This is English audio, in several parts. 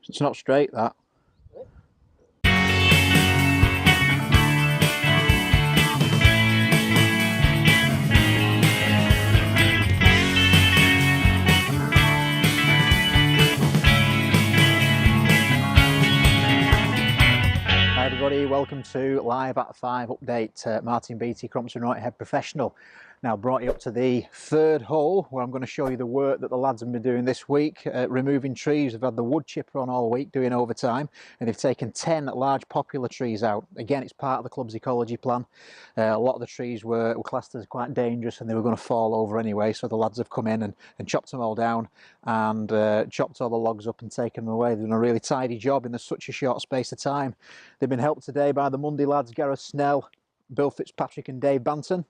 It's not straight, that. Hi everybody, welcome to Live at 5 update. Martin Beaty, Crompton&Royton head professional. Now brought you up to the third hole where I'm going to show you the work that the lads have been doing this week, removing trees. We've had the wood chipper on all week doing overtime, and they've taken 10 large popular trees out. Again, it's part of the club's ecology plan. A lot of the trees were classed as quite dangerous and they were going to fall over anyway, so the lads have come in and chopped them all down and chopped all the logs up and taken them away. They've done a really tidy job in such a short space of time. They've been helped today by the Monday lads, Gareth Snell, Bill Fitzpatrick and Dave Banton.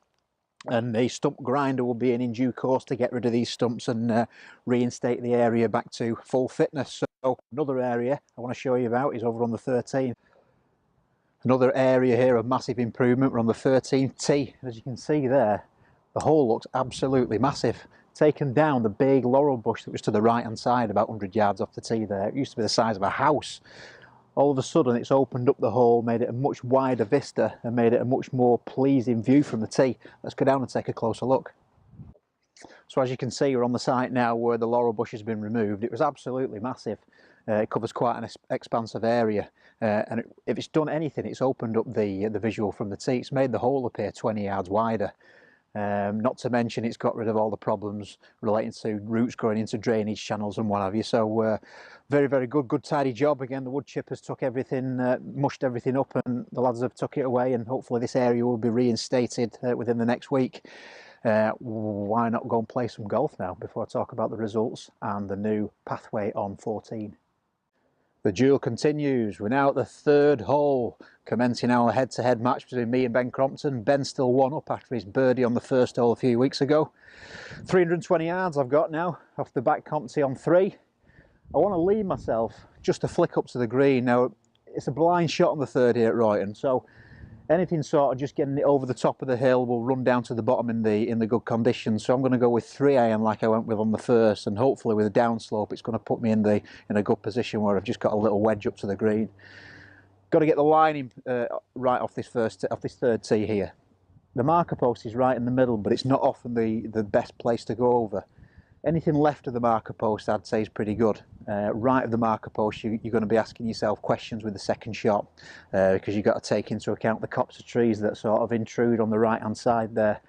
And the stump grinder will be in due course to get rid of these stumps and reinstate the area back to full fitness. So another area I want to show you about is over on the 13th. Another area here of massive improvement. We're on the 13th tee. As you can see there, the hole looks absolutely massive. Taken down the big laurel bush that was to the right hand side about 100 yards off the tee there. It used to be the size of a house. All of a sudden it's opened up the hole, made it a much wider vista and made it a much more pleasing view from the tee. Let's go down and take a closer look. So as you can see, we're on the site now where the laurel bush has been removed. It was absolutely massive. It covers quite an expansive area, and if it's done anything, it's opened up the visual from the tee. It's made the hole appear 20 yards wider. Not to mention it's got rid of all the problems relating to roots growing into drainage channels and what have you. So very, very good tidy job. Again, the wood chippers took everything, mushed everything up, and the lads have took it away, and hopefully this area will be reinstated within the next week. Why not go and play some golf now before I talk about the results and the new pathway on 14. The duel continues. We're now at the third hole, commencing our head-to-head match between me and Ben Crompton. Ben's still one up after his birdie on the first hole a few weeks ago. 320 yards I've got now off the back Compton on 3. I want to lead myself just a flick up to the green. Now it's a blind shot on the third here at Royton, so anything sort of just getting it over the top of the hill will run down to the bottom in the good conditions. So I'm going to go with 3 iron like I went with on the first, and hopefully with a downslope it's going to put me in a good position where I've just got a little wedge up to the green. Got to get the line in, right off this third tee here. The marker post is right in the middle, but it's not often the best place to go over. Anything left of the marker post I'd say is pretty good. Right of the marker post you're going to be asking yourself questions with the second shot, because you've got to take into account the copse of trees that sort of intrude on the right hand side there.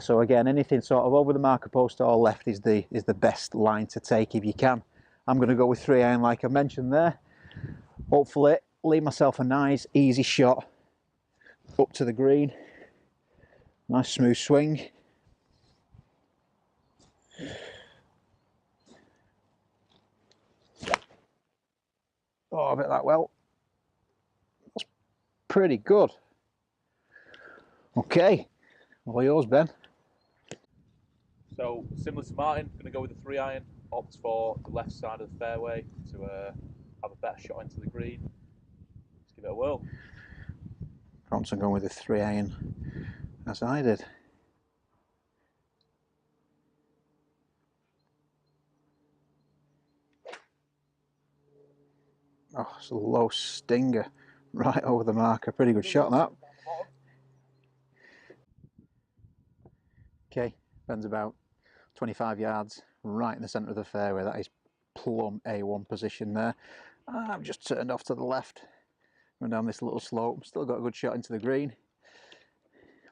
So again, anything sort of over the marker post or left is the best line to take if you can. I'm going to go with 3 iron like I mentioned there. Hopefully leave myself a nice easy shot up to the green. Nice smooth swing. Oh, I bet that well. That's pretty good. Okay, all yours, Ben. So similar to Martin, going to go with the 3 iron, opt for the left side of the fairway to have a better shot into the green. Let's give it a whirl. Crompton going with the 3 iron, as I did. Oh, it's a low stinger right over the marker. Pretty good shot, that. Okay, Ben's about 25 yards right in the centre of the fairway. That is plumb A1 position there. I've just turned off to the left, run down this little slope. Still got a good shot into the green.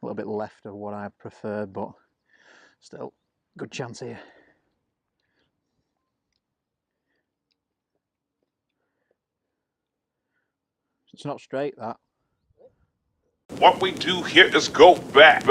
A little bit left of what I prefer, but still good chance here. It's not straight, that. What we do here is go back.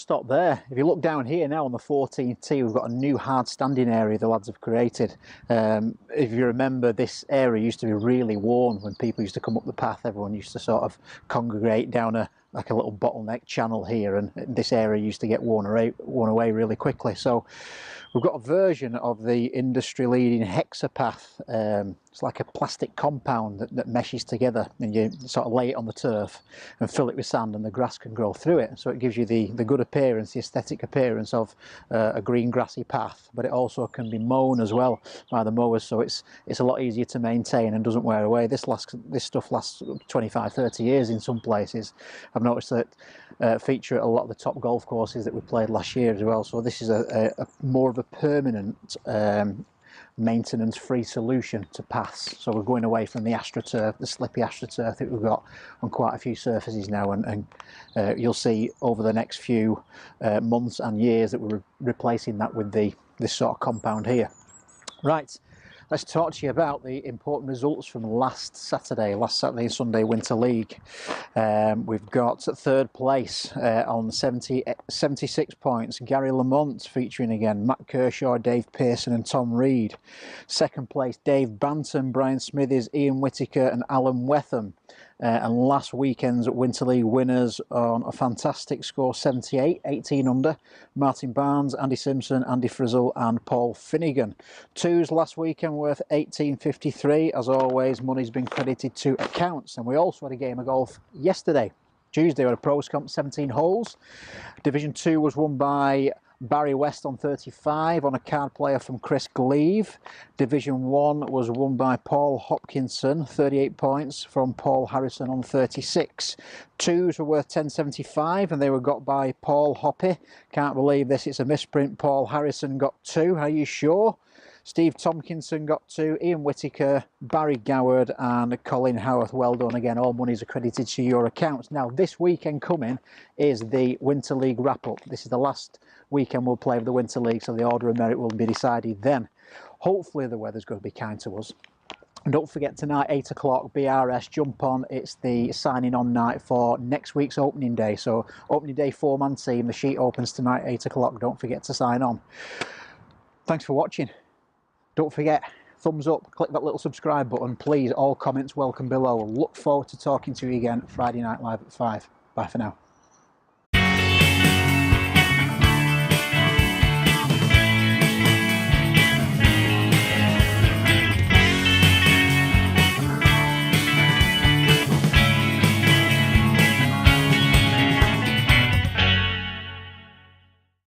stop there. If you look down here now on the 14th tee, we've got a new hard standing area the lads have created. If you remember, this area used to be really worn when people used to come up the path. Everyone used to sort of congregate down like a little bottleneck channel here, and this area used to get worn away really quickly. So we've got a version of the industry leading hexapath. It's like a plastic compound that meshes together, and you sort of lay it on the turf and fill it with sand, and the grass can grow through it. So it gives you the good appearance, the aesthetic appearance of a green grassy path, but it also can be mown as well by the mowers, so it's a lot easier to maintain and doesn't wear away. This stuff lasts 25-30 years in some places. I've noticed that feature at a lot of the top golf courses that we played last year as well. So this is a more of a permanent maintenance free solution to paths. So we're going away from the AstroTurf, the slippy AstroTurf that we've got on quite a few surfaces now, and you'll see over the next few months and years that we're replacing that with this sort of compound here. Right, let's talk to you about the important results from last Saturday and Sunday Winter League. We've got third place on 76 points, Gary Lamont featuring again, Matt Kershaw, Dave Pearson and Tom Reed. Second place, Dave Banton, Brian Smithies, Ian Whittaker and Alan Wetham. And last weekend's Winter League winners on a fantastic score, 78, 18 under, Martin Barnes, Andy Simpson, Andy Frizzle and Paul Finnegan. Twos last weekend worth 18.53. As always, money's been credited to accounts. And we also had a game of golf yesterday, Tuesday, we had a pros comp, 17 holes. Division 2 was won by Barry West on 35 on a card player from Chris Gleave. Division 1 was won by Paul Hopkinson, 38 points from Paul Harrison on 36. Twos were worth 10.75 and they were got by Paul Hoppy. Can't believe this, it's a misprint. Paul Harrison got 2, are you sure? Steve Tompkinson got 2, Ian Whittaker, Barry Goward and Colin Howarth. Well done again, all monies accredited to your accounts. Now this weekend coming is the Winter League wrap-up. This is the last weekend we'll play of the Winter League, so the order of merit will be decided then. Hopefully the weather's going to be kind to us. And don't forget tonight, 8 o'clock, BRS, jump on. It's the signing on night for next week's opening day. So opening day 4-man team, the sheet opens tonight, 8 o'clock. Don't forget to sign on. Thanks for watching. Don't forget, thumbs up, click that little subscribe button. Please, all comments welcome below. Look forward to talking to you again Friday night live at 5. Bye for now.